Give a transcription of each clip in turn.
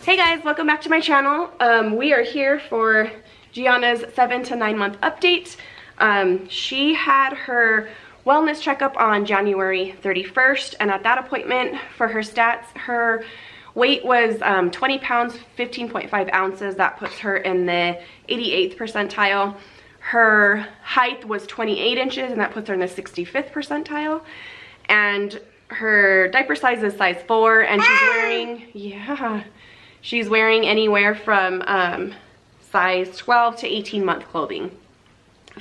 Hey guys, welcome back to my channel. We are here for Gianna's 7 to 9 month update. She had her wellness checkup on January 31st, and at that appointment for her stats, her weight was 20 pounds, 15.5 ounces. That puts her in the 88th percentile. Her height was 28 inches, and that puts her in the 65th percentile. And her diaper size is size 4, and she's wearing anywhere from size 12 to 18 month clothing.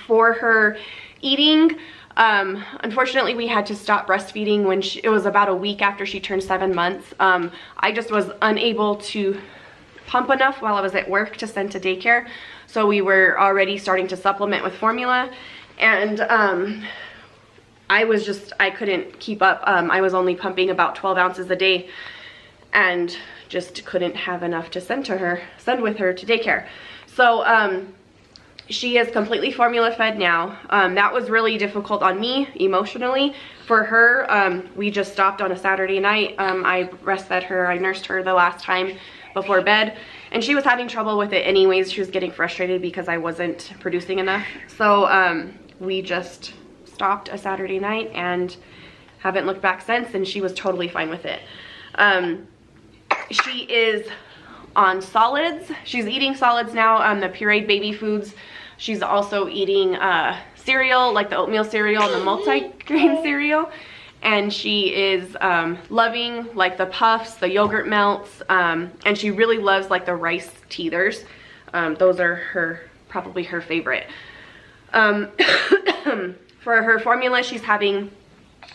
For her eating, unfortunately we had to stop breastfeeding when it was about a week after she turned 7 months. I just was unable to pump enough while I was at work to send to daycare, so we were already starting to supplement with formula, and I couldn't keep up. I was only pumping about 12 ounces a day and just couldn't have enough to send with her to daycare. So she is completely formula fed now. That was really difficult on me emotionally. For her, we just stopped on a Saturday night. I breastfed her, I nursed her the last time before bed, and she was having trouble with it anyways. She was getting frustrated because I wasn't producing enough. So we just stopped a Saturday night and haven't looked back since, and she was totally fine with it. She is on solids. She's eating solids now, the pureed baby foods. She's also eating cereal, like the oatmeal cereal and the multi-grain cereal. And she is loving like the puffs, the yogurt melts, and she really loves like the rice teethers. Those are probably her favorite. For her formula, she's having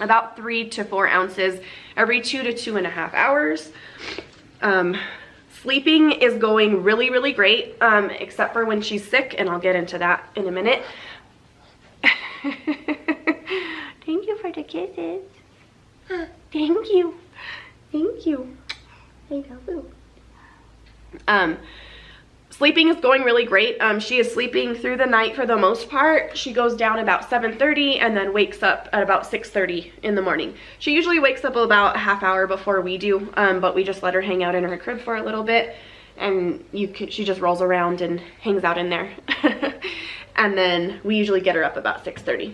about 3 to 4 ounces every 2 to 2.5 hours. Sleeping is going really, really great, except for when she's sick, and I'll get into that in a minute. Thank you for the kisses. Thank you. Thank you. I love you. Sleeping is going really great. She is sleeping through the night for the most part. She goes down about 7:30 and then wakes up at about 6:30 in the morning. She usually wakes up about a half hour before we do, but we just let her hang out in her crib for a little bit, and she just rolls around and hangs out in there. And then we usually get her up about 6:30.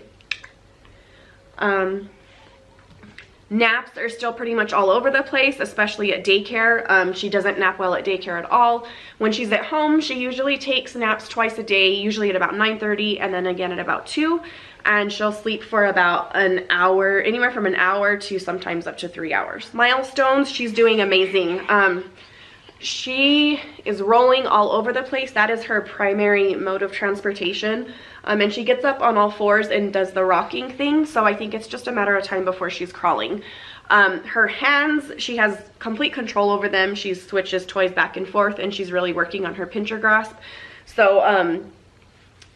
Naps are still pretty much all over the place, especially at daycare. She doesn't nap well at daycare at all. When she's at home, she usually takes naps twice a day, usually at about 9:30 and then again at about 2. And she'll sleep for about an hour, anywhere from an hour to sometimes up to 3 hours. Milestones, she's doing amazing. She is rolling all over the place. That is her primary mode of transportation. And she gets up on all fours and does the rocking thing, so I think it's just a matter of time before she's crawling. Her hands, she has complete control over them. She switches toys back and forth, and she's really working on her pincher grasp. So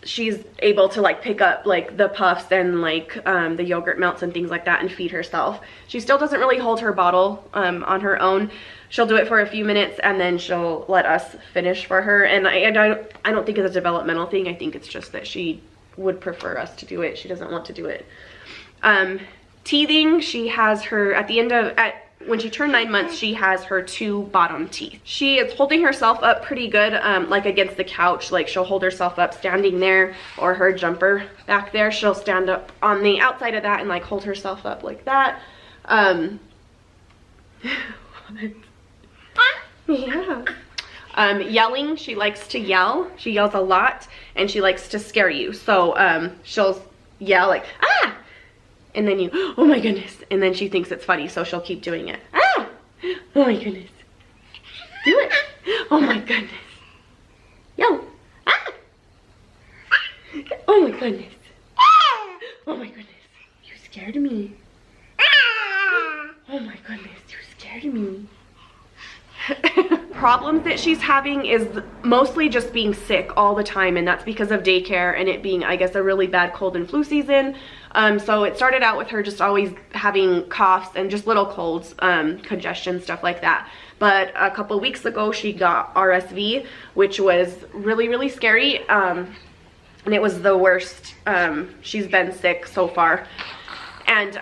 she's able to like pick up like the puffs and like the yogurt melts and things like that and feed herself. She still doesn't really hold her bottle on her own. She'll do it for a few minutes and then she'll let us finish for her. And I don't think it's a developmental thing. I think it's just that she would prefer us to do it. She doesn't want to do it. Teething, she has her, when she turned 9 months, she has her 2 bottom teeth. She is holding herself up pretty good, like against the couch. Like she'll hold herself up standing there, or her jumper back there. She'll stand up on the outside of that and like hold herself up like that. Yeah. Yelling, she likes to yell. She yells a lot, and she likes to scare you. So she'll yell like, ah! And then oh my goodness. And then she thinks it's funny, so she'll keep doing it. Ah! Oh my goodness. Do it. Oh my goodness. Yell. Ah! Oh my goodness. Oh my goodness. You scared me. Oh my goodness. You scared me. Problems that she's having is mostly just being sick all the time, and that's because of daycare and it being, I guess, a really bad cold and flu season. So it started out with her just always having coughs and just little colds, congestion, stuff like that. But a couple of weeks ago she got RSV, which was really, really scary, and it was the worst she's been sick so far. And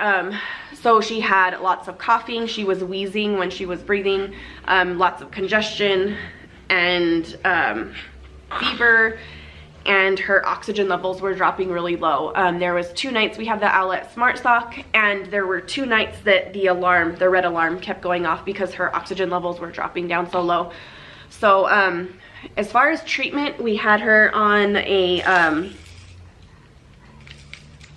So she had lots of coughing, she was wheezing when she was breathing, lots of congestion and fever, and her oxygen levels were dropping really low. There was 2 nights we had the Owlet Smart Sock, and there were 2 nights that the alarm, the red alarm, kept going off because her oxygen levels were dropping down so low. So as far as treatment, we had her on a,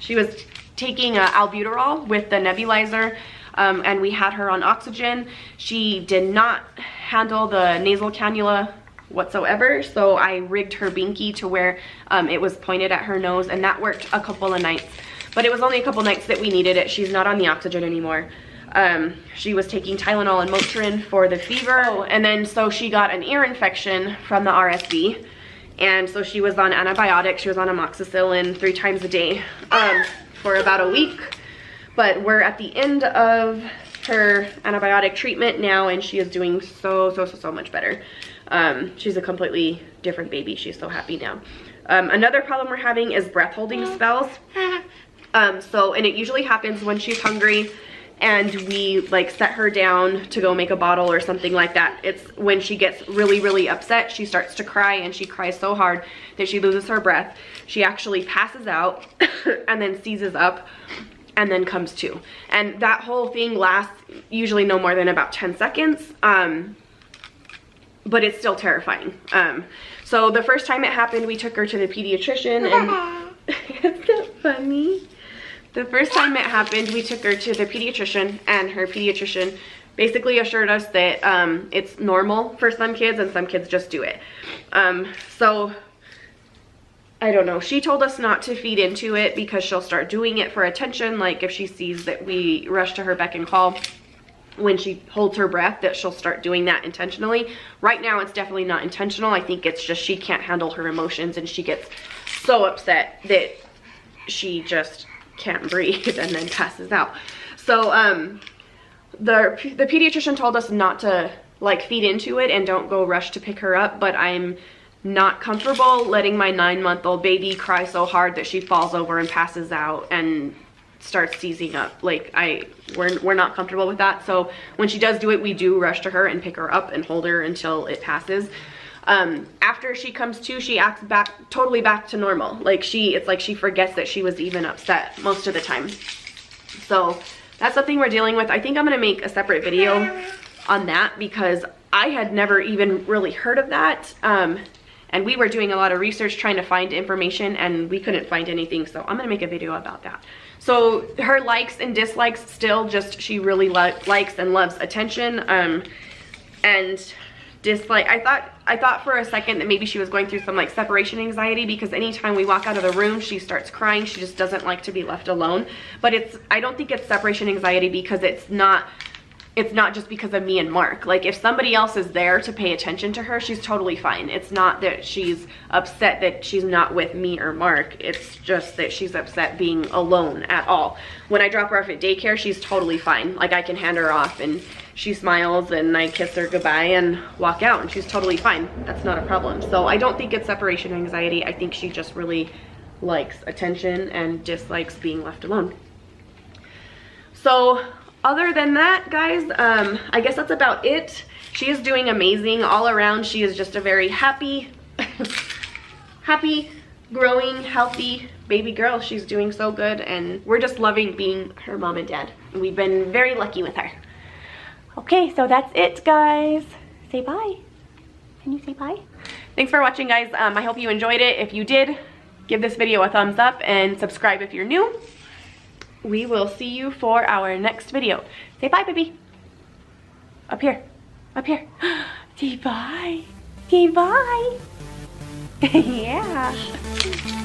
she was taking albuterol with the nebulizer, and we had her on oxygen. She did not handle the nasal cannula whatsoever, so I rigged her binky to where it was pointed at her nose, and that worked a couple of nights, but it was only a couple nights that we needed it. She's not on the oxygen anymore. She was taking Tylenol and Motrin for the fever, and then so she got an ear infection from the RSV, and so she was on antibiotics. She was on amoxicillin 3 times a day for about a week, but we're at the end of her antibiotic treatment now, and she is doing so much better. She's a completely different baby. She's so happy now. Another problem we're having is breath holding spells. And it usually happens when she's hungry and we like set her down to go make a bottle or something like that. It's when she gets really upset, she starts to cry, and she cries so hard that she loses her breath. She actually passes out and then seizes up and then comes to. And that whole thing lasts usually no more than about 10 seconds. But it's still terrifying. So the first time it happened, we took her to the pediatrician, and it's not funny. The first time it happened, we took her to the pediatrician, and her pediatrician basically assured us that it's normal for some kids and some kids just do it. So I don't know. She told us not to feed into it because she'll start doing it for attention. Like if she sees that we rush to her beck and call when she holds her breath, that she'll start doing that intentionally. Right now it's definitely not intentional. I think it's just she can't handle her emotions, and she gets so upset that she just can't breathe and then passes out. So the pediatrician told us not to like feed into it and don't go rush to pick her up, but I'm not comfortable letting my 9-month-old baby cry so hard that she falls over and passes out and starts seizing up. Like we're not comfortable with that. So when she does do it, we do rush to her and pick her up and hold her until it passes. After she comes to, she acts totally back to normal. Like it's like she forgets that she was even upset most of the time. So that's something we're dealing with. I think I'm gonna make a separate video on that because I had never even really heard of that. And we were doing a lot of research trying to find information, and we couldn't find anything. So I'm gonna make a video about that. So her likes and dislikes, still just she really likes and loves attention. And dislike, I thought for a second that maybe she was going through some like separation anxiety, because anytime we walk out of the room she starts crying. She just doesn't like to be left alone. But I don't think it's separation anxiety, because it's not just because of me and Mark. Like if somebody else is there to pay attention to her, she's totally fine. It's not that she's upset that she's not with me or Mark. It's just that she's upset being alone at all. When I drop her off at daycare, she's totally fine. Like I can hand her off and she smiles and I kiss her goodbye and walk out, and she's totally fine. That's not a problem. So I don't think it's separation anxiety. I think she just really likes attention and dislikes being left alone. So other than that, guys, I guess that's about it. She is doing amazing all around. She is just a very happy, growing, healthy baby girl. She's doing so good, and we're just loving being her mom and dad. We've been very lucky with her. Okay, so that's it, guys. Say bye. Can you say bye? Thanks for watching, guys. I hope you enjoyed it. If you did, give this video a thumbs up and subscribe if you're new. We will see you for our next video. Say bye, baby. Up here. Up here. Say bye. Say bye. Yeah.